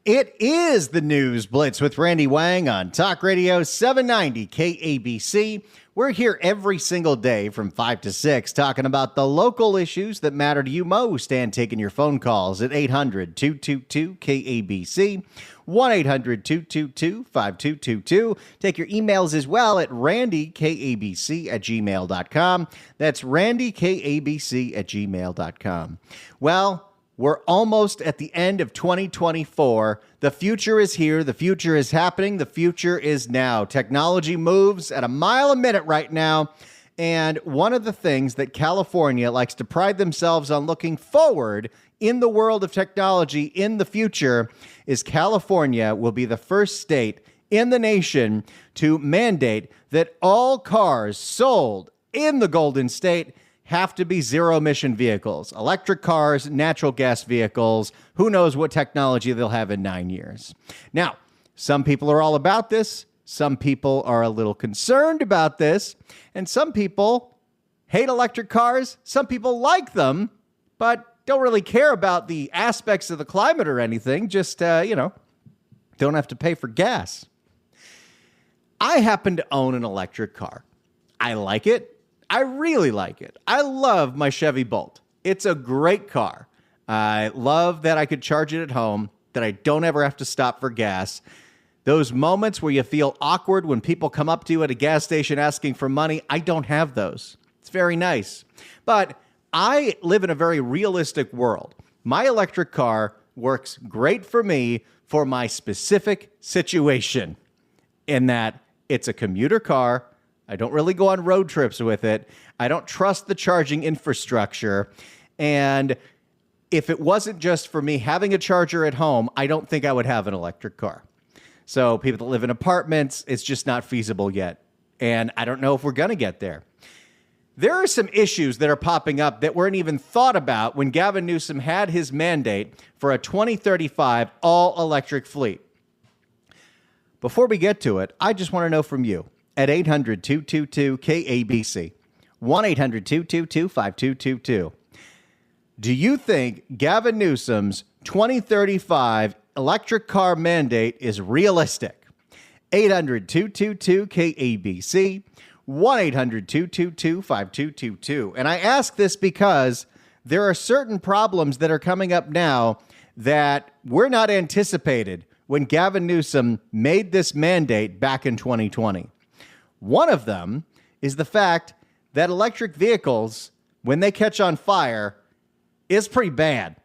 It is the News Blitz with Randy Wang on Talk Radio 790 KABC. We're here every single day from 5 to 6 talking about the local issues that matter to you most and taking your phone calls at 800-222-KABC, 1-800-222-5222. Take your emails as well at randykabc@gmail.com. That's randykabc@gmail.com. Well, we're almost at the end of 2024. The future is here. The future is happening. The future is now. Technology moves at a mile a minute right now. And one of the things that California likes to pride themselves on looking forward in the world of technology in the future is California will be the first state in the nation to mandate that all cars sold in the Golden State have to be zero-emission vehicles, electric cars, natural gas vehicles. Who knows what technology they'll have in 9 years. Now, some people are all about this. Some people are a little concerned about this. And some people hate electric cars. Some people like them, but don't really care about the aspects of the climate or anything. Just, don't have to pay for gas. I happen to own an electric car. I like it. I really like it. I love my Chevy Bolt. It's a great car. I love that I could charge it at home, that I don't ever have to stop for gas. Those moments where you feel awkward when people come up to you at a gas station asking for money, I don't have those. It's very nice. But I live in a very realistic world. My electric car works great for me for my specific situation in that it's a commuter car. I don't really go on road trips with it. I don't trust the charging infrastructure. And if it wasn't just for me having a charger at home, I don't think I would have an electric car. So people that live in apartments, it's just not feasible yet. And I don't know if we're going to get there. There are some issues that are popping up that weren't even thought about when Gavin Newsom had his mandate for a 2035 all-electric fleet. Before we get to it, I just want to know from you. At 800-222-KABC, 1-800-222-5222. Do you think Gavin Newsom's 2035 electric car mandate is realistic? 800-222-KABC, 1-800-222-5222. And I ask this because there are certain problems that are coming up now that were not anticipated when Gavin Newsom made this mandate back in 2020. One of them is the fact that electric vehicles, when they catch on fire, is pretty bad.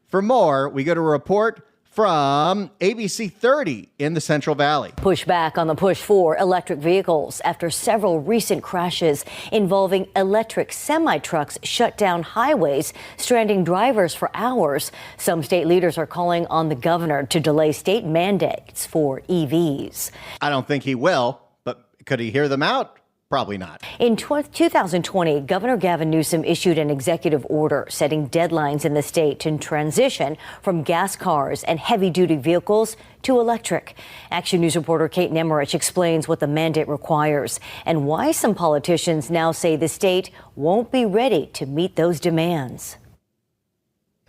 For more, we go to a report from ABC 30 in the Central Valley. Pushback on the push for electric vehicles after several recent crashes involving electric semi-trucks shut down highways, stranding drivers for hours. Some state leaders are calling on the governor to delay state mandates for EVs. I don't think he will. Could he hear them out? Probably not. In 2020, Governor Gavin Newsom issued an executive order setting deadlines in the state to transition from gas cars and heavy-duty vehicles to electric. Action News reporter Kate Nemerich explains what the mandate requires and why some politicians now say the state won't be ready to meet those demands.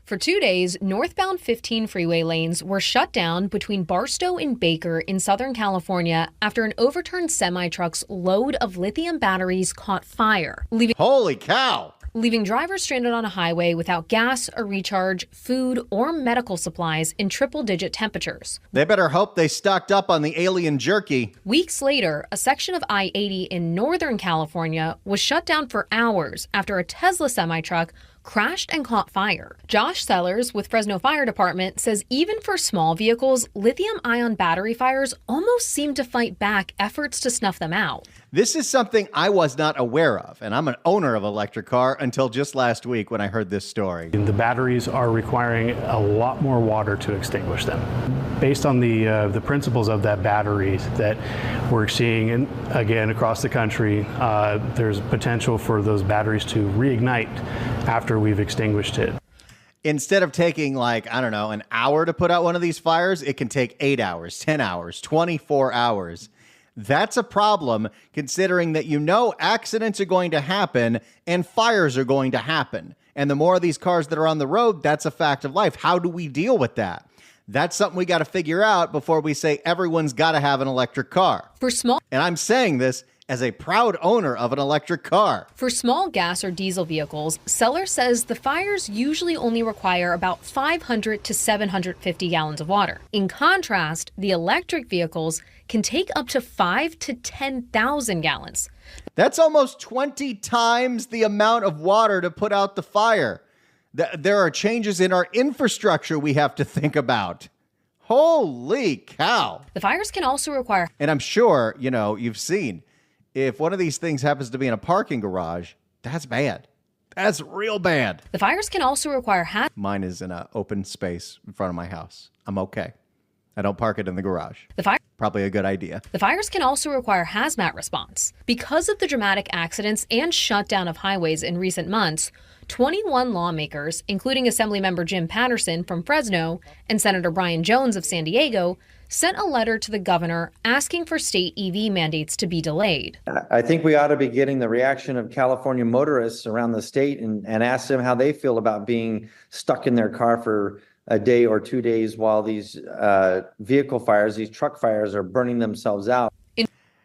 For 2 days, northbound 15 freeway lanes were shut down between Barstow and Baker in Southern California after an overturned semi-truck's load of lithium batteries caught fire, Holy cow! leaving drivers stranded on a highway without gas, a recharge, food, or medical supplies in triple-digit temperatures. They better hope they stocked up on the alien jerky. Weeks later, a section of I-80 in Northern California was shut down for hours after a Tesla semi-truck crashed and caught fire. Josh Sellers with Fresno Fire Department says even for small vehicles, lithium-ion battery fires almost seem to fight back efforts to snuff them out. This is something I was not aware of, and I'm an owner of an electric car until just last week when I heard this story. The batteries are requiring a lot more water to extinguish them. Based on the principles of that battery that we're seeing, and again, across the country, there's potential for those batteries to reignite after we've extinguished it. Instead of taking an hour to put out one of these fires, it can take 8 hours, 10 hours, 24 hours. That's a problem considering that accidents are going to happen and fires are going to happen. And the more of these cars that are on the road, that's a fact of life. How do we deal with that? That's something we got to figure out before we say everyone's got to have an electric car. And I'm saying this as a proud owner of an electric car. For small gas or diesel vehicles, Seller says the fires usually only require about 500 to 750 gallons of water. In contrast, the electric vehicles can take up to 5 to 10,000 gallons. That's almost 20 times the amount of water to put out the fire. There are changes in our infrastructure we have to think about. Holy cow. The fires can also require... And I'm sure, you've seen, if one of these things happens to be in a parking garage, that's bad. That's real bad. The fires can also require... Mine is in an open space in front of my house. I'm okay. I don't park it in the garage. Probably a good idea. The fires can also require hazmat response. Because of the dramatic accidents and shutdown of highways in recent months, 21 lawmakers, including Assemblymember Jim Patterson from Fresno and Senator Brian Jones of San Diego, sent a letter to the governor asking for state EV mandates to be delayed. I think we ought to be getting the reaction of California motorists around the state and ask them how they feel about being stuck in their car for a day or 2 days while these vehicle fires, these truck fires are burning themselves out.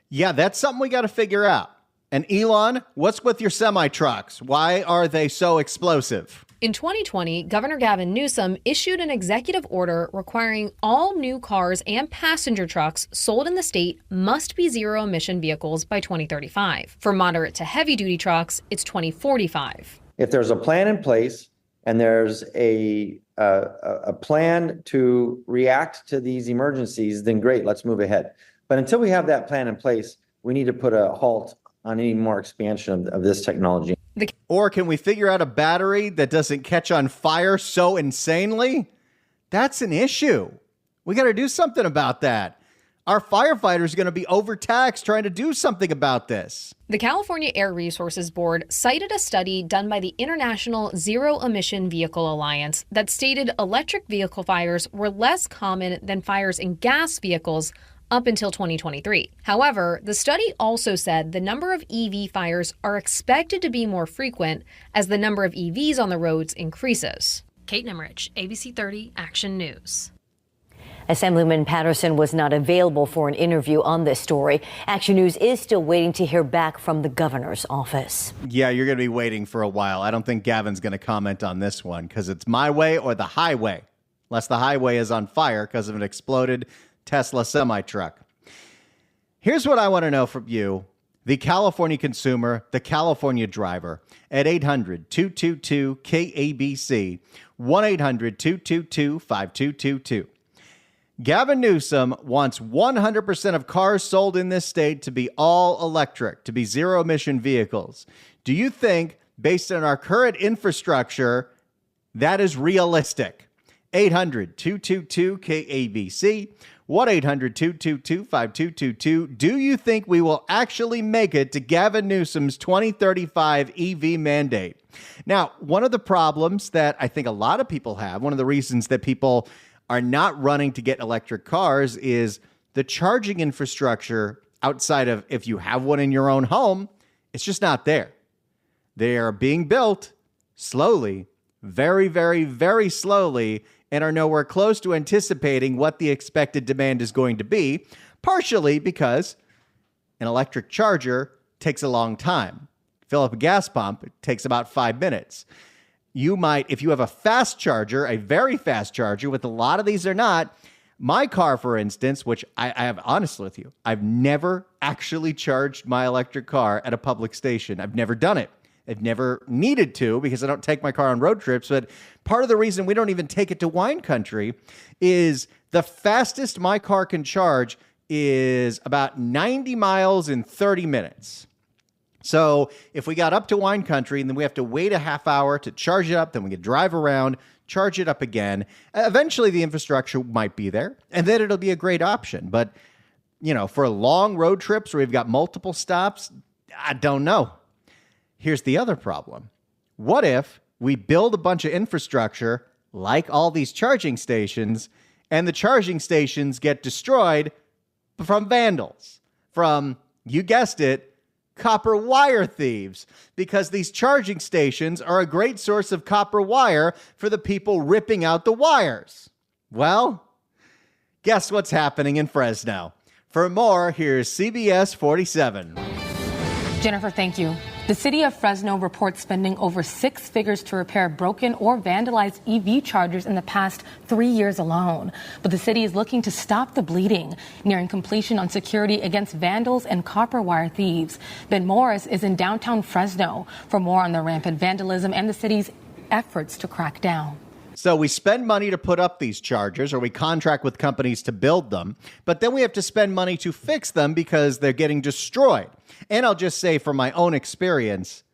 Yeah, that's something we got to figure out. And Elon, what's with your semi-trucks? Why are they so explosive? In 2020, Governor Gavin Newsom issued an executive order requiring all new cars and passenger trucks sold in the state must be zero-emission vehicles by 2035. For moderate to heavy-duty trucks, it's 2045. If there's a plan in place and there's a plan to react to these emergencies, then great, let's move ahead. But until we have that plan in place, we need to put a halt on any more expansion of this technology. Or can we figure out a battery that doesn't catch on fire so insanely? That's an issue. We got to do something about that. Our firefighters are going to be overtaxed trying to do something about this. The California Air Resources Board cited a study done by the International Zero Emission Vehicle Alliance that stated electric vehicle fires were less common than fires in gas vehicles up until 2023. However, the study also said the number of EV fires are expected to be more frequent as the number of EVs on the roads increases. Kate Nimrich, ABC 30 Action News. Assemblyman Patterson was not available for an interview on this story. Action News is still waiting to hear back from the governor's office. Yeah, you're going to be waiting for a while. I don't think Gavin's going to comment on this one because it's my way or the highway, unless the highway is on fire because of an exploded Tesla semi-truck. Here's what I want to know from you, the California consumer, the California driver, at 800-222-KABC, 1-800-222-5222. Gavin Newsom wants 100% of cars sold in this state to be all electric, to be zero-emission vehicles. Do you think, based on our current infrastructure, that is realistic? 800-222-KABC, 1-800-222-5222. Do you think we will actually make it to Gavin Newsom's 2035 EV mandate? Now, one of the problems that I think a lot of people have, one of the reasons that people are not running to get electric cars is the charging infrastructure outside of if you have one in your own home, it's just not there. They are being built slowly, very, very, very slowly, and are nowhere close to anticipating what the expected demand is going to be, partially because an electric charger takes a long time. Fill up a gas pump, it takes about 5 minutes. You might, if you have a fast charger, a very fast charger, with a lot of these are not. My car, for instance, which I have honest with you, I've never actually charged my electric car at a public station. I've never done it. I've never needed to because I don't take my car on road trips. But part of the reason we don't even take it to wine country is the fastest my car can charge is about 90 miles in 30 minutes. So if we got up to wine country and then we have to wait a half hour to charge it up, then we could drive around, charge it up again. Eventually the infrastructure might be there and then it'll be a great option. But, for long road trips where we've got multiple stops, I don't know. Here's the other problem. What if we build a bunch of infrastructure like all these charging stations and the charging stations get destroyed from vandals, from, you guessed it, copper wire thieves, because these charging stations are a great source of copper wire for the people ripping out the wires? Well, guess what's happening in Fresno? For more, here's CBS 47. Jennifer, thank you. The city of Fresno reports spending over 6 figures to repair broken or vandalized EV chargers in the past 3 years alone. But the city is looking to stop the bleeding, nearing completion on security against vandals and copper wire thieves. Ben Morris is in downtown Fresno for more on the rampant vandalism and the city's efforts to crack down. So we spend money to put up these chargers, or we contract with companies to build them, but then we have to spend money to fix them because they're getting destroyed. And I'll just say from my own experience,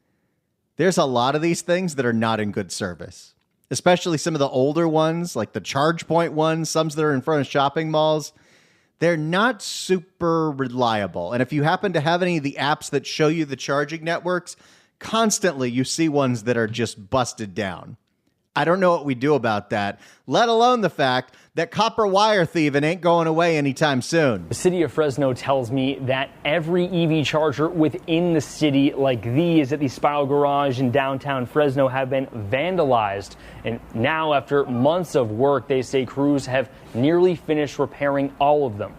there's a lot of these things that are not in good service, especially some of the older ones, like the charge point ones, some that are in front of shopping malls. They're not super reliable. And if you happen to have any of the apps that show you the charging networks, constantly you see ones that are just busted down. I don't know what we do about that, let alone the fact that copper wire thieving ain't going away anytime soon. The city of Fresno tells me that every EV charger within the city, like these at the Spiral Garage in downtown Fresno, have been vandalized. And now, after months of work, they say crews have nearly finished repairing all of them.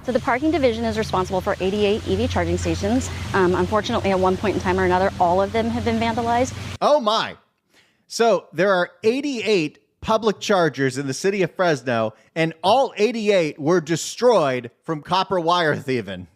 So the parking division is responsible for 88 EV charging stations. Unfortunately, at one point in time or another, all of them have been vandalized. Oh my. So there are 88 public chargers in the city of Fresno, and all 88 were destroyed from copper wire thieving.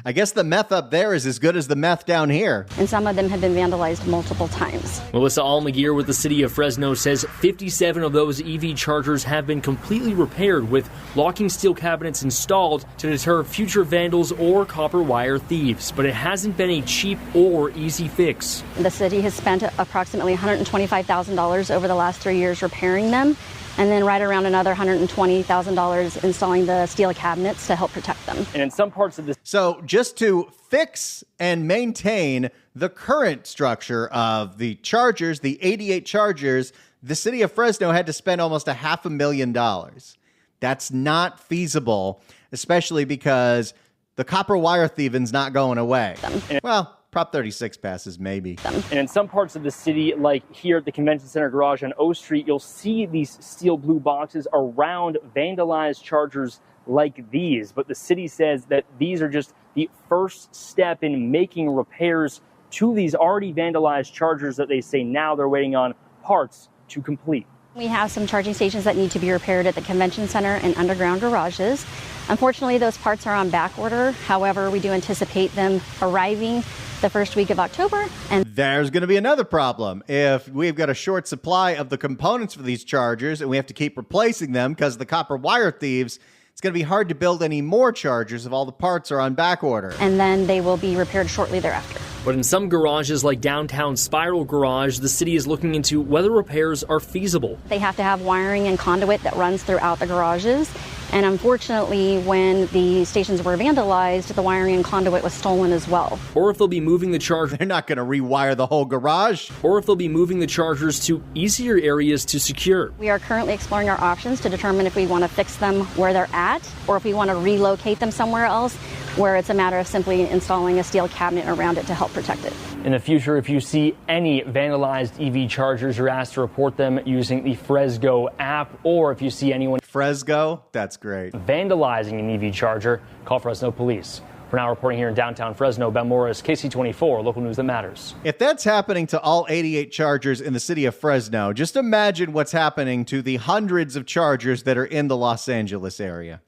I guess the meth up there is as good as the meth down here. And some of them have been vandalized multiple times. Melissa Almaguer with the city of Fresno says 57 of those EV chargers have been completely repaired with locking steel cabinets installed to deter future vandals or copper wire thieves. But it hasn't been a cheap or easy fix. The city has spent approximately $125,000 over the last 3 years repairing them, and then right around another $120,000 installing the steel cabinets to help protect them. And in some parts of the So just to fix and maintain the current structure of the chargers, the 88 chargers, the city of Fresno had to spend almost $500,000. That's not feasible, especially because the copper wire thieving's not going away. Well, Prop 36 passes, maybe. And in some parts of the city, like here at the Convention Center garage on O Street, you'll see these steel blue boxes around vandalized chargers like these. But the city says that these are just the first step in making repairs to these already vandalized chargers that they say now they're waiting on parts to complete. We have some charging stations that need to be repaired at the Convention Center and underground garages. Unfortunately, those parts are on back order. However, we do anticipate them arriving the first week of October. And there's going to be another problem. If we've got a short supply of the components for these chargers and we have to keep replacing them because of the copper wire thieves, it's going to be hard to build any more chargers if all the parts are on back order. And then they will be repaired shortly thereafter. But in some garages like downtown Spiral Garage, the city is looking into whether repairs are feasible. They have to have wiring and conduit that runs throughout the garages. And unfortunately, when the stations were vandalized, the wiring and conduit was stolen as well. Or if they'll be moving the charger. They're not going to rewire the whole garage. Or if they'll be moving the chargers to easier areas to secure. We are currently exploring our options to determine if we want to fix them where they're at or if we want to relocate them somewhere else where it's a matter of simply installing a steel cabinet around it to help protect it. In the future, if you see any vandalized EV chargers, you're asked to report them using the Fresgo app, or if you see anyone Fresgo, that's great, vandalizing an EV charger, call Fresno Police. For now, reporting here in downtown Fresno, Ben Morris, KC24, local news that matters. If that's happening to all 88 chargers in the city of Fresno, just imagine what's happening to the hundreds of chargers that are in the Los Angeles area.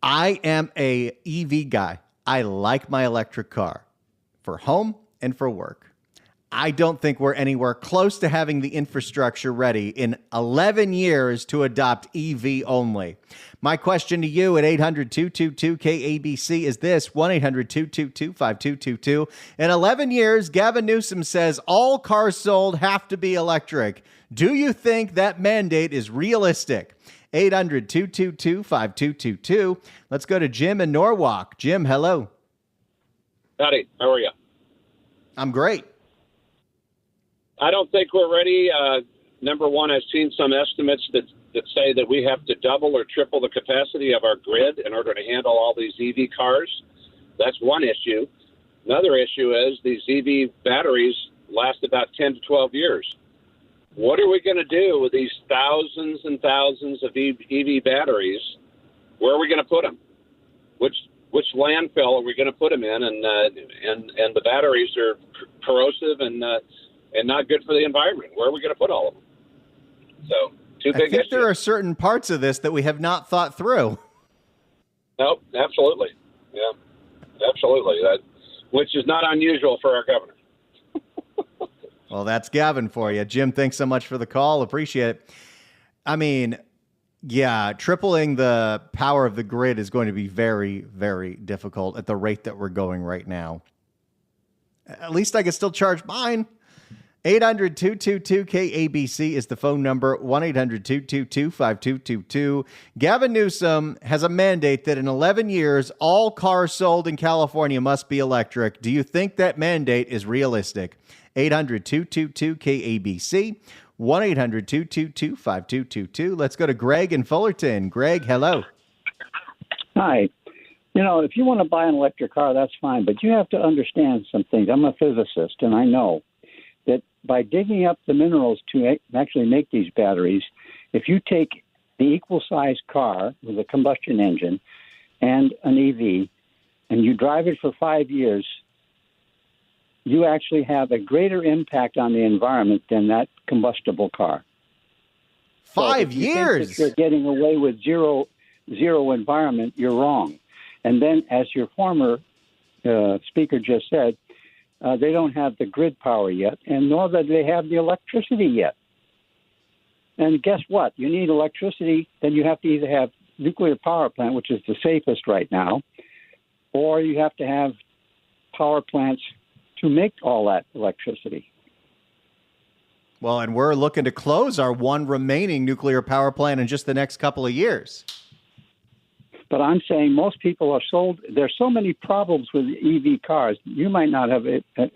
I am a EV guy. I like my electric car for home and for work. I don't think we're anywhere close to having the infrastructure ready in 11 years to adopt EV only. My question to you at 800-222-KABC is this, 1-800-222-5222. In 11 years, Gavin Newsom says all cars sold have to be electric. Do you think that mandate is realistic? 800-222-5222. Let's go to Jim in Norwalk. Jim, hello. Howdy. How are you? I'm great. I don't think we're ready. Number one, I've seen some estimates that say that we have to double or triple the capacity of our grid in order to handle all these EV cars. That's one issue. Another issue is these EV batteries last about 10 to 12 years. what are we going to do with these thousands and thousands of EV batteries? Where are we going to put them? Which landfill are we going to put them in? And the batteries are corrosive and not good for the environment. Where are we going to put all of them? So, two big I think issues. there are certain parts of this that we have not thought through. Nope, absolutely. Yeah, absolutely. Which is not unusual for our governor. Well, that's Gavin for you. Jim, thanks so much for the call. Appreciate it. I mean, yeah, tripling the power of the grid is going to be very, very difficult at the rate that we're going right now. At least I can still charge mine. 800-222-KABC is the phone number, 1-800-222-5222. Gavin Newsom has a mandate that in 11 years, all cars sold in California must be electric. Do you think that mandate is realistic? 800-222-KABC, 1-800-222-5222. Let's go to Greg in Fullerton. Greg, hello. Hi. If you want to buy an electric car, that's fine, but you have to understand some things. I'm a physicist, and I know that by digging up the minerals to actually make these batteries, if you take the equal-sized car with a combustion engine and an EV, and you drive it for 5 years, you actually have a greater impact on the environment than that combustible car. 5 So if you years? think that you're getting away with zero environment, you're wrong. And then, as your former speaker just said, they don't have the grid power yet, and nor do they have the electricity yet. And guess what? You need electricity, then you have to either have nuclear power plant, which is the safest right now, or you have to have power plants to make all that electricity. Well, and we're looking to close our one remaining nuclear power plant in just the next couple of years. But I'm saying most people are sold. There's so many problems with EV cars. You might not have had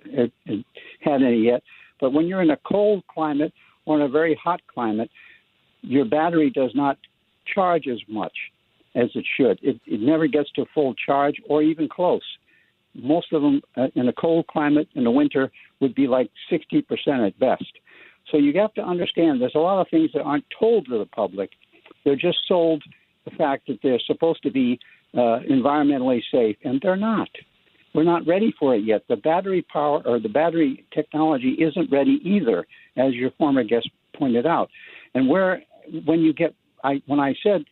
any yet, but when you're in a cold climate or in a very hot climate, your battery does not charge as much as it should. It never gets to full charge or even close. Most of them in a cold climate in the winter would be like 60% at best. So you have to understand there's a lot of things that aren't told to the public. They're just sold the fact that they're supposed to be environmentally safe, and they're not. We're not ready for it yet. The battery power or the battery technology isn't ready either, as your former guest pointed out. And when I said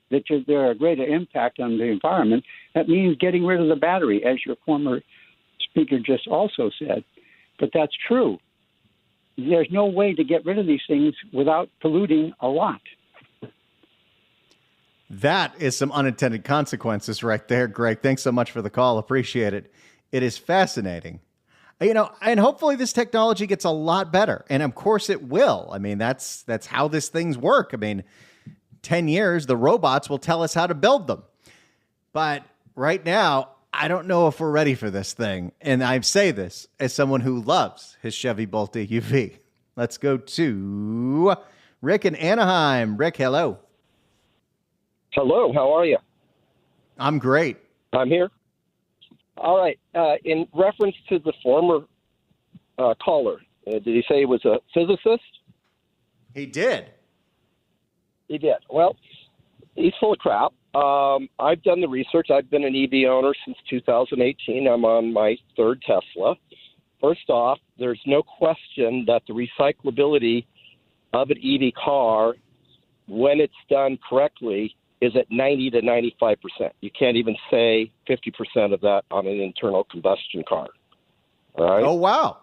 that there are a greater impact on the environment, that means getting rid of the battery, as your former speaker just also said. But that's true. There's no way to get rid of these things without polluting a lot. That is some unintended consequences right there, Greg. Thanks so much for the call. Appreciate it. It is fascinating. And hopefully this technology gets a lot better. And of course it will. I mean, that's how these things work. I mean, 10 years, the robots will tell us how to build them. But right now, I don't know if we're ready for this thing. And I say this as someone who loves his Chevy Bolt UV. Let's go to Rick in Anaheim. Rick, hello. Hello, how are you? I'm great. I'm here. All right. In reference to the former caller, did he say he was a physicist? He did. He did. Well, he's full of crap. I've done the research. I've been an EV owner since 2018. I'm on my third Tesla. First off, there's no question that the recyclability of an EV car, when it's done correctly, is at 90 to 95%. You can't even say 50% of that on an internal combustion car. All right? Oh, wow.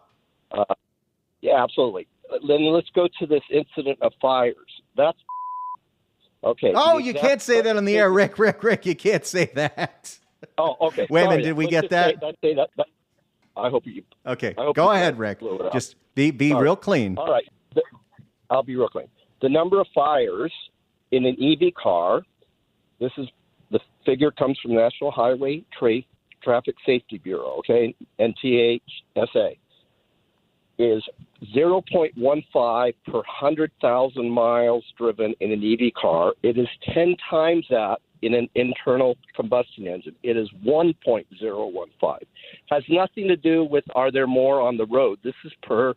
Yeah, absolutely. Then let's go to this incident of fires. That's okay. Oh, you can't say that on the air, Rick. You can't say that. Oh, okay. Wait a Sorry. minute. Did we Let's get that? say that? I hope you. Okay. I hope Go you ahead, can Rick. blow it up. Just be All real right. clean. All right. I'll be real clean. The number of fires in an EV car, the figure comes from National Highway Traffic Safety Bureau, okay, NTHSA, is 0.15 per 100,000 miles driven in an EV car. It is 10 times that in an internal combustion engine. It is 1.015. Has nothing to do with are there more on the road. This is per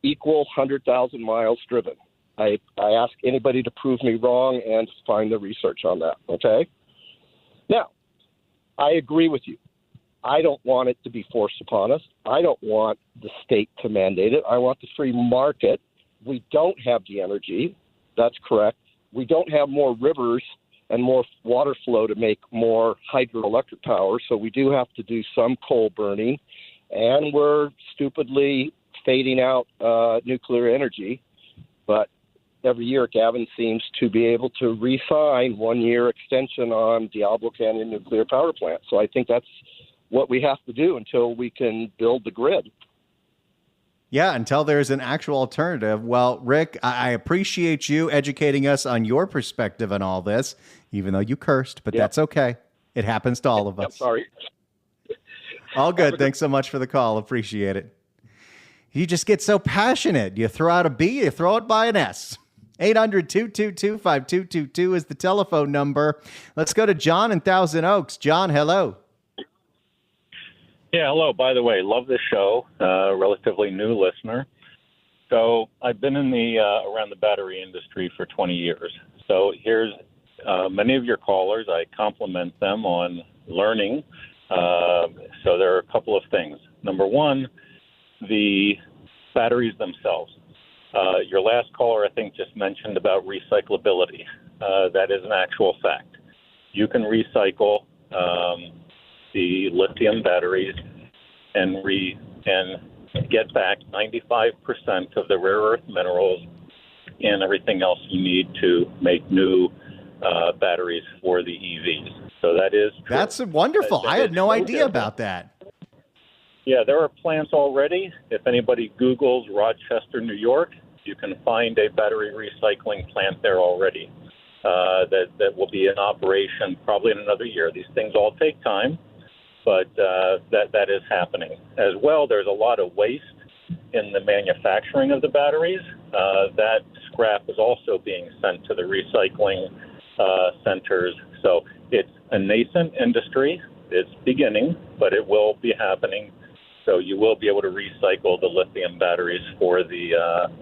equal 100,000 miles driven. I ask anybody to prove me wrong and find the research on that, okay? Now, I agree with you. I don't want it to be forced upon us. I don't want the state to mandate it. I want the free market. We don't have the energy. That's correct. We don't have more rivers and more water flow to make more hydroelectric power, so we do have to do some coal burning, and we're stupidly fading out nuclear energy. But every year, Gavin seems to be able to re-sign 1-year extension on Diablo Canyon nuclear power plant. So I think that's what we have to do until we can build the grid. Yeah, until there's an actual alternative. Well, Rick, I appreciate you educating us on your perspective on all this, even though you cursed, but that's okay. It happens to all of us. I'm sorry. All good. Thanks so much for the call. Appreciate it. You just get so passionate. You throw out a B, you throw it by an S. 800-222-5222 is the telephone number. Let's go to John in Thousand Oaks. John, hello. Yeah, hello. By the way, love this show. Relatively new listener. So I've been in the around the battery industry for 20 years. So here's many of your callers. I compliment them on learning. So there are a couple of things. Number one, the batteries themselves. Your last caller, I think, just mentioned about recyclability. That is an actual fact. You can recycle the lithium batteries and get back 95% of the rare earth minerals and everything else you need to make new batteries for the EVs. So that is true. That's wonderful. I had no idea about that. Yeah, there are plants already. If anybody Googles Rochester, New York, you can find a battery recycling plant there already that will be in operation probably in another year. These things all take time, but that is happening. As well, there's a lot of waste in the manufacturing of the batteries. That scrap is also being sent to the recycling centers. So it's a nascent industry. It's beginning, but it will be happening. So you will be able to recycle the lithium batteries for the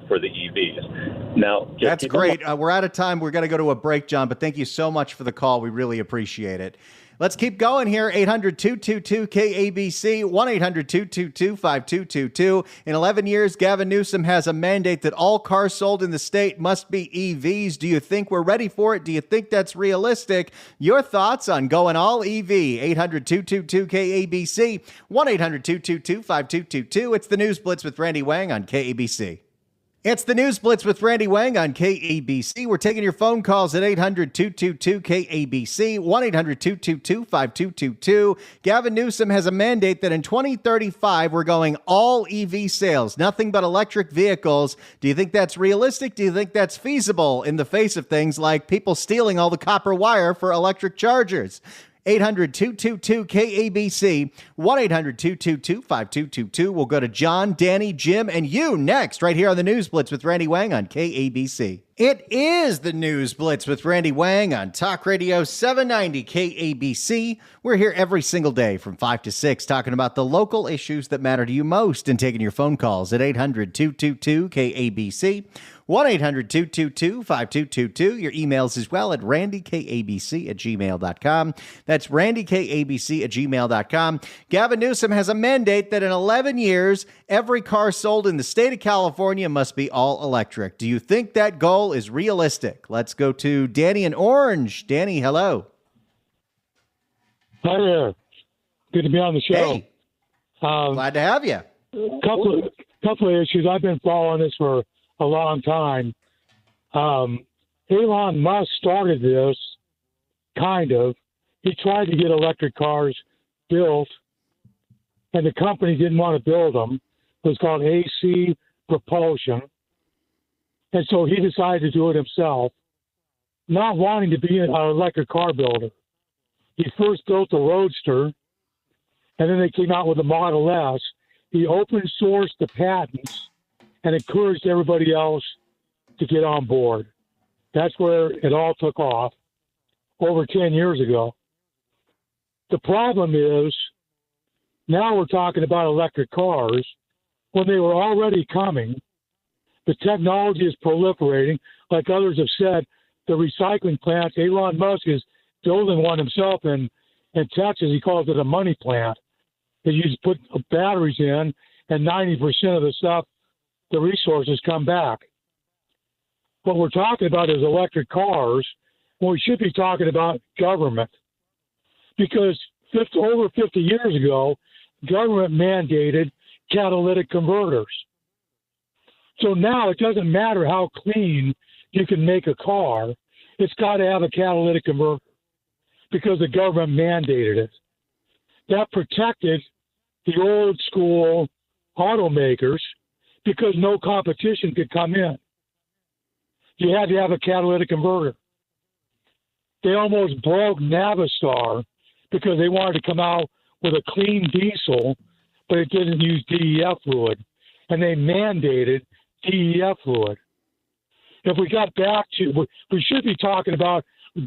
EVs. Now, that's great. We're out of time. We're going to go to a break, John, but thank you so much for the call. We really appreciate it. Let's keep going here. 800-222-KABC, 1-800-222-5222. In 11 years, Gavin Newsom has a mandate that all cars sold in the state must be EVs. Do you think we're ready for it? Do you think that's realistic? Your thoughts on going all EV. 800-222-KABC, 1-800-222-5222. It's the News Blitz with Randy Wang on KABC. It's the News Blitz with Randy Wang on KABC. We're taking your phone calls at 800-222-KABC, 1-800-222-5222. Gavin Newsom has a mandate that in 2035, we're going all EV sales, nothing but electric vehicles. Do you think that's realistic? Do you think that's feasible in the face of things like people stealing all the copper wire for electric chargers? 800-222-KABC, 1-800-222-5222. We'll go to John, Danny, Jim, and you next, right here on the News Blitz with Randy Wang on KABC. It is the News Blitz with Randy Wang on Talk Radio 790 KABC. We're here every single day from 5 to 6 talking about the local issues that matter to you most and taking your phone calls at 800-222-KABC. 1-800-222-5222. Your emails as well at randykabc@gmail.com. That's randykabc@gmail.com. Gavin Newsom has a mandate that in 11 years, every car sold in the state of California must be all electric. Do you think that goal is realistic? Let's go to Danny in Orange. Danny, hello. Hi there. Good to be on the show. Hey. Glad to have you. Couple of issues. I've been following this for a long time. Elon Musk started this, kind of. He tried to get electric cars built, and the company didn't want to build them. It was called AC Propulsion. And so he decided to do it himself, not wanting to be an electric car builder. He first built the Roadster, and then they came out with the Model S. He open sourced the patents and encouraged everybody else to get on board. That's where it all took off over 10 years ago. The problem is now we're talking about electric cars when they were already coming. The technology is proliferating. Like others have said, the recycling plants, Elon Musk is building one himself in Texas. He calls it a money plant. That you just put batteries in, and 90% of the stuff, the resources come back. What we're talking about is electric cars. Well, we should be talking about government. Because over 50 years ago, government mandated catalytic converters. So now it doesn't matter how clean you can make a car, it's got to have a catalytic converter because the government mandated it. That protected the old school automakers because no competition could come in. You had to have a catalytic converter. They almost broke Navistar because they wanted to come out with a clean diesel, but it didn't use DEF fluid. And they mandated DEF fluid. If we got back to, we should be talking about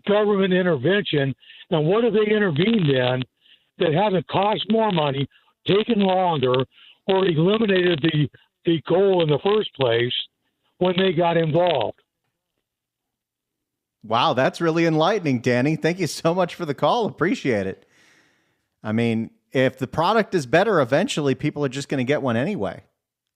government intervention and what have they intervened in that hasn't cost more money, taken longer, or eliminated the goal in the first place when they got involved. Wow, that's really enlightening, Danny. Thank you so much for the call. Appreciate it. I mean, if the product is better, eventually people are just going to get one anyway.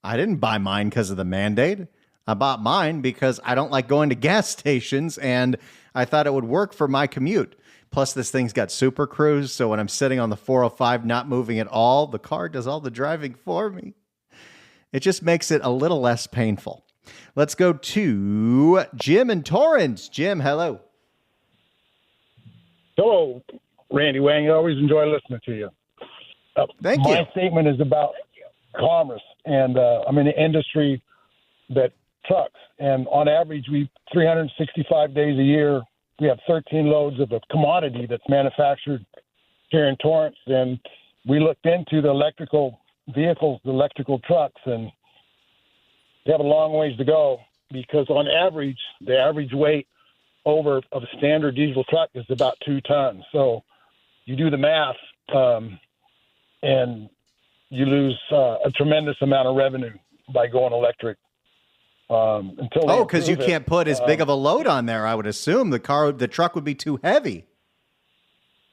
I didn't buy mine because of the mandate. I bought mine because I don't like going to gas stations, and I thought it would work for my commute. Plus, this thing's got Super Cruise, so when I'm sitting on the 405 not moving at all, the car does all the driving for me. It just makes it a little less painful. Let's go to Jim in Torrance. Jim, hello. Hello, Randy Wang. I always enjoy listening to you. Thank you. My statement is about commerce, and I'm in the industry that trucks. And on average, 365 days a year, we have 13 loads of a commodity that's manufactured here in Torrance. And we looked into the electrical vehicles, the electrical trucks, and they have a long ways to go because on average, the average weight of a standard diesel truck is about 2 tons. So you do the math, and you lose a tremendous amount of revenue by going electric. Because you can't put as big of a load on there, I would assume. The truck would be too heavy.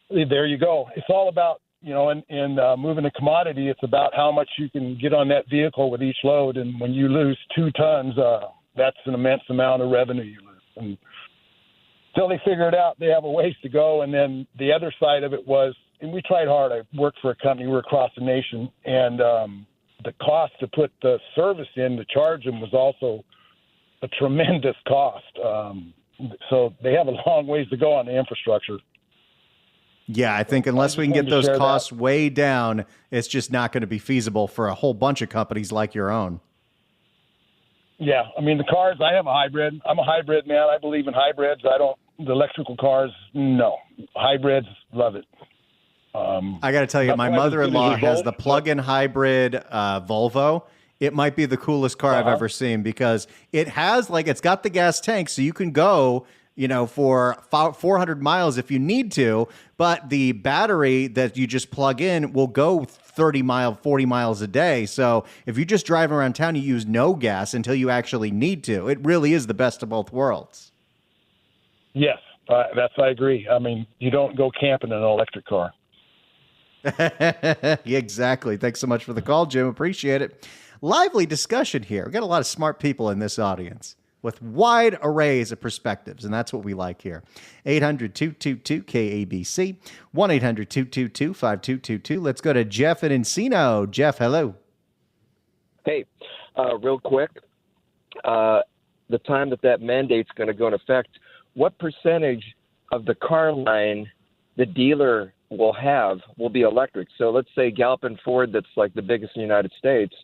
There you go. It's all about, in moving a commodity, it's about how much you can get on that vehicle with each load. And when you lose 2 tons, that's an immense amount of revenue you lose. And until they figure it out, they have a ways to go. And then the other side of it was, and we tried hard. I worked for a company. We're across the nation. And the cost to put the service in to charge them was also a tremendous cost. So they have a long ways to go on the infrastructure. Yeah, I think unless we can get those costs way down, it's just not going to be feasible for a whole bunch of companies like your own. Yeah, I mean, the cars, I have a hybrid. I'm a hybrid man. I believe in hybrids. The electrical cars, no. Hybrids, love it. I got to tell you, my mother-in-law has the plug-in hybrid Volvo. It might be the coolest car I've ever seen because it has it's got the gas tank, so you can go, for 400 miles if you need to. But the battery that you just plug in will go 40 miles a day. So if you just drive around town, you use no gas until you actually need to. It really is the best of both worlds. Yes, I agree. I mean, you don't go camping in an electric car. Exactly. Thanks so much for the call, Jim. Appreciate it. Lively discussion here. We've got a lot of smart people in this audience with wide arrays of perspectives, and that's what we like here. 800-222-KABC, 1-800-222-5222. Let's go to Jeff in Encino. Jeff, hello. Hey, real quick, the time that mandate's going to go in effect, what percentage of the car line the dealer will be electric? So let's say Gallup and Ford, that's like the biggest in the United States.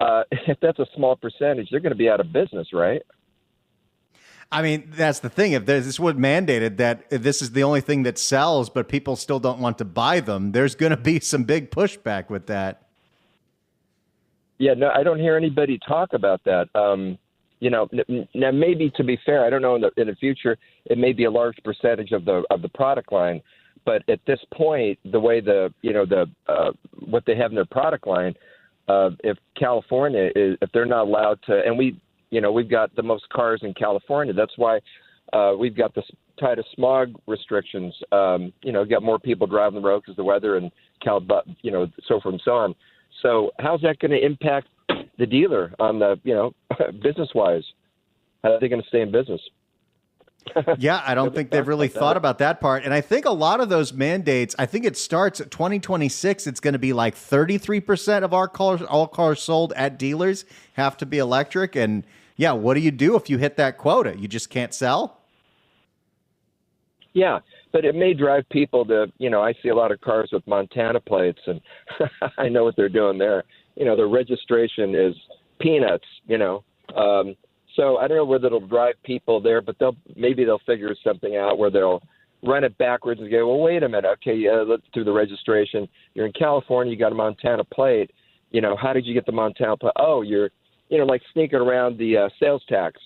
If that's a small percentage, they're going to be out of business, right? I mean, that's the thing. If this was mandated that this is the only thing that sells, but people still don't want to buy them, there's going to be some big pushback with that. Yeah, no, I don't hear anybody talk about that. Now maybe to be fair, I don't know in the future, it may be a large percentage of the product line. But at this point, the way what they have in their product line, if California if they're not allowed to, and we've got the most cars in California. That's why we've got the tightest smog restrictions. Got more people driving the road because the weather and so forth and so on. So how's that going to impact the dealer on the, business-wise? How are they going to stay in business? Yeah, I don't think they've really thought about that part. And I think a lot of those mandates, I think it starts at 2026. It's going to be like 33% of all cars sold at dealers have to be electric. And yeah, what do you do if you hit that quota? You just can't sell? Yeah, but it may drive people to, I see a lot of cars with Montana plates, and I know what they're doing there. The registration is peanuts, So I don't know whether it'll drive people there, but maybe they'll figure something out where they'll run it backwards and go, well, wait a minute. Okay, let's do the registration. You're in California, you got a Montana plate. How did you get the Montana plate? Oh, you're, like sneaking around the sales tax,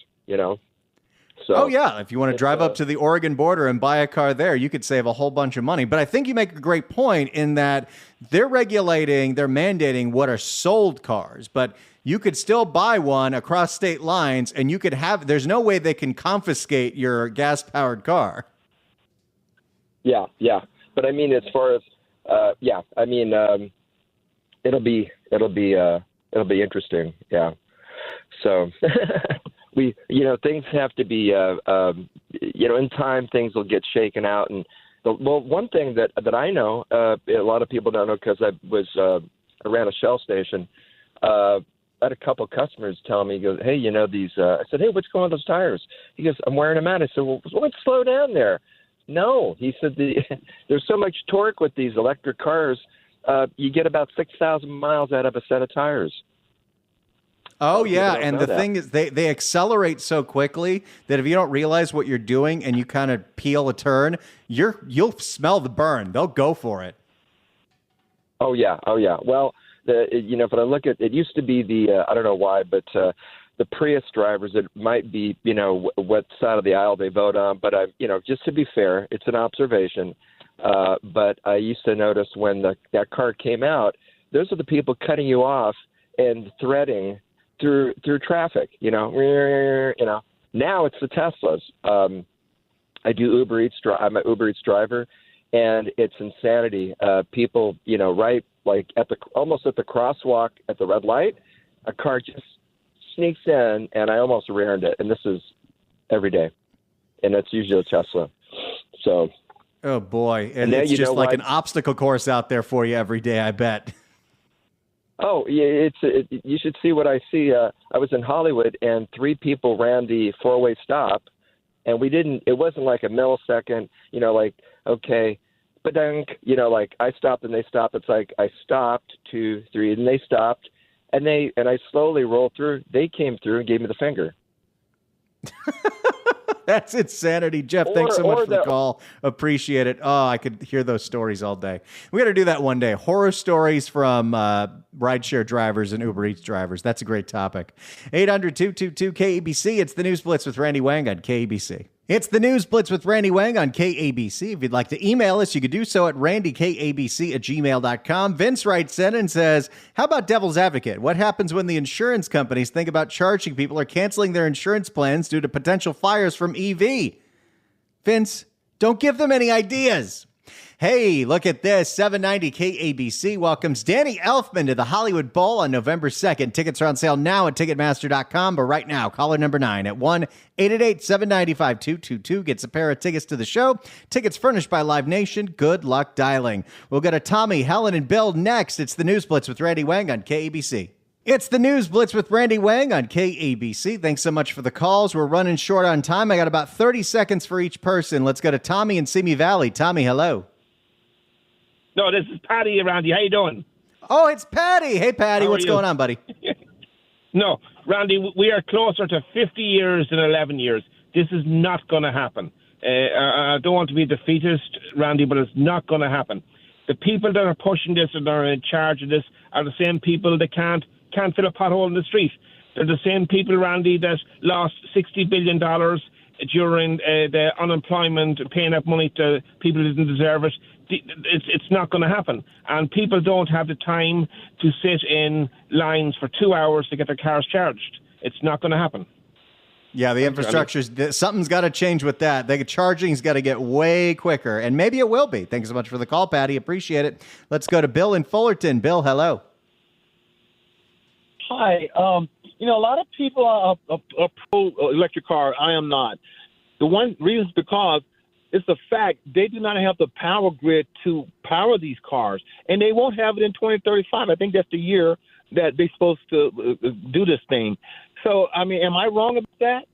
So, oh, yeah. If you want to drive up to the Oregon border and buy a car there, you could save a whole bunch of money. But I think you make a great point in that they're mandating what are sold cars. But you could still buy one across state lines, and you could there's no way they can confiscate your gas-powered car. Yeah. But I mean, as far as, it'll be interesting. Yeah. So things have to be, in time, things will get shaken out. And one thing that I know, a lot of people don't know because I ran a Shell station. I had a couple of customers telling me, he goes, hey, these, I said, hey, what's going on with those tires? He goes, I'm wearing them out. I said, well, let's slow down there. No, he said, there's so much torque with these electric cars. You get about 6,000 miles out of a set of tires. Oh, yeah. And the thing is, they accelerate so quickly that if you don't realize what you're doing and you kind of peel a turn, you'll smell the burn. They'll go for it. Oh, yeah. Well, if I look at it, used to be the I don't know why, but the Prius drivers, it might be, what side of the aisle they vote on. But, just to be fair, it's an observation. But I used to notice when that car came out, those are the people cutting you off and threading through traffic. Now it's the Teslas. I do Uber Eats. I'm an Uber Eats driver, and it's insanity. People, right, like almost at the crosswalk at the red light, a car just sneaks in, and I almost rear-ended it. And this is every day, and it's usually a Tesla. So, oh boy, and it's just like an obstacle course out there for you every day, I bet. Oh, yeah, you should see what I see. I was in Hollywood, and 3 people ran the 4-way stop, and it wasn't like a millisecond, like, okay, ba-dunk, like I stopped and they stopped. It's like I stopped, 2, 3, and they stopped, and I slowly rolled through. They came through and gave me the finger. That's insanity. Jeff, thanks so much for the call. Appreciate it. Oh, I could hear those stories all day. We got to do that one day. Horror stories from rideshare drivers and Uber Eats drivers. That's a great topic. 800-222-KABC. It's the News Blitz with Randy Wang on KABC. It's the News Blitz with Randy Wang on KABC. If you'd like to email us, you could do so at randykabc@gmail.com. Vince writes in and says, how about devil's advocate? What happens when the insurance companies think about charging people or canceling their insurance plans due to potential fires from EV? Vince, don't give them any ideas. Hey, look at this. 790 KABC welcomes Danny Elfman to the Hollywood Bowl on November 2nd. Tickets are on sale now at Ticketmaster.com. But right now, caller number 9 at 1-888-795-2222 gets a pair of tickets to the show. Tickets furnished by Live Nation. Good luck dialing. We'll go to Tommy, Helen, and Bill next. It's the News Blitz with Randy Wang on KABC. It's the News Blitz with Randy Wang on KABC. Thanks so much for the calls. We're running short on time. I got about 30 seconds for each person. Let's go to Tommy in Simi Valley. Tommy, hello. No, this is Patty, Randy. How you doing? Oh, it's Patty. Hey, Patty. What's going on, buddy? No, Randy, we are closer to 50 years than 11 years. This is not going to happen. I don't want to be defeatist, Randy, but it's not going to happen. The people that are pushing this and are in charge of this are the same people that can't fill a pothole in the street. They're the same people, Randy, that lost $60 billion during the unemployment, paying out money to people who didn't deserve it. It's not going to happen. And people don't have the time to sit in lines for 2 hours to get their cars charged. It's not going to happen. Yeah, the infrastructure's something's got to change with that. The charging's got to get way quicker, and maybe it will be. Thanks so much for the call, Patty. Appreciate it. Let's go to Bill in Fullerton. Bill, hello. Hi. A lot of people are pro electric car. I am not. The one reason is because it's the fact they do not have the power grid to power these cars, and they won't have it in 2035. I think that's the year that they're supposed to do this thing. So, I mean, am I wrong about that?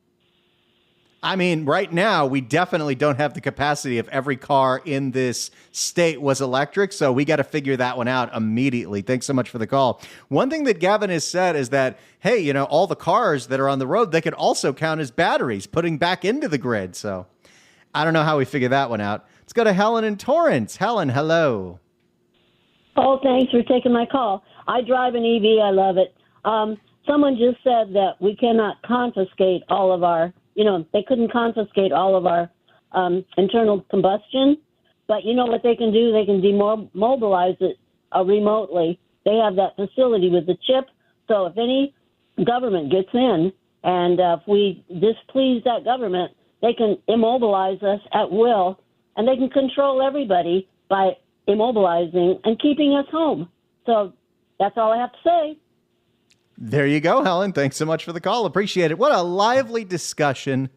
I mean, right now, we definitely don't have the capacity if every car in this state was electric. So we got to figure that one out immediately. Thanks so much for the call. One thing that Gavin has said is that, hey, all the cars that are on the road, they could also count as batteries, putting back into the grid. So I don't know how we figure that one out. Let's go to Helen in Torrance. Helen, hello. Oh, thanks for taking my call. I drive an EV. I love it. Someone just said that we cannot confiscate all of our, they couldn't confiscate all of our internal combustion. But you know what they can do? They can demobilize it remotely. They have that facility with the chip. So if any government gets in and if we displease that government, they can immobilize us at will, and they can control everybody by immobilizing and keeping us home. So that's all I have to say. There you go, Helen. Thanks so much for the call. Appreciate it. What a lively discussion.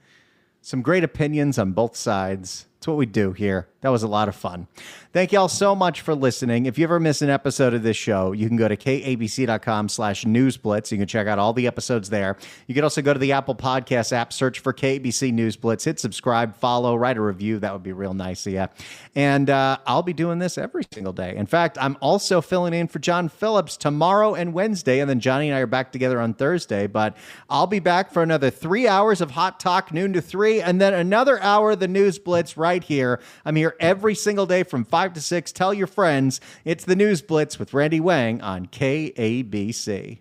Some great opinions on both sides. That's what we do here. That was a lot of fun. Thank you all so much for listening. If you ever miss an episode of this show, you can go to kabc.com/newsblitz. You can check out all the episodes there. You can also go to the Apple Podcast app, search for KABC News Blitz, hit subscribe, follow, write a review. That would be real nice of you. And I'll be doing this every single day. In fact, I'm also filling in for John Phillips tomorrow and Wednesday, and then Johnny and I are back together on Thursday. But I'll be back for another 3 hours of Hot Talk, noon to 3, and then another hour of the News Blitz right here. I'm here every single day from 5 to 6. Tell your friends. It's the News Blitz with Randy Wang on KABC.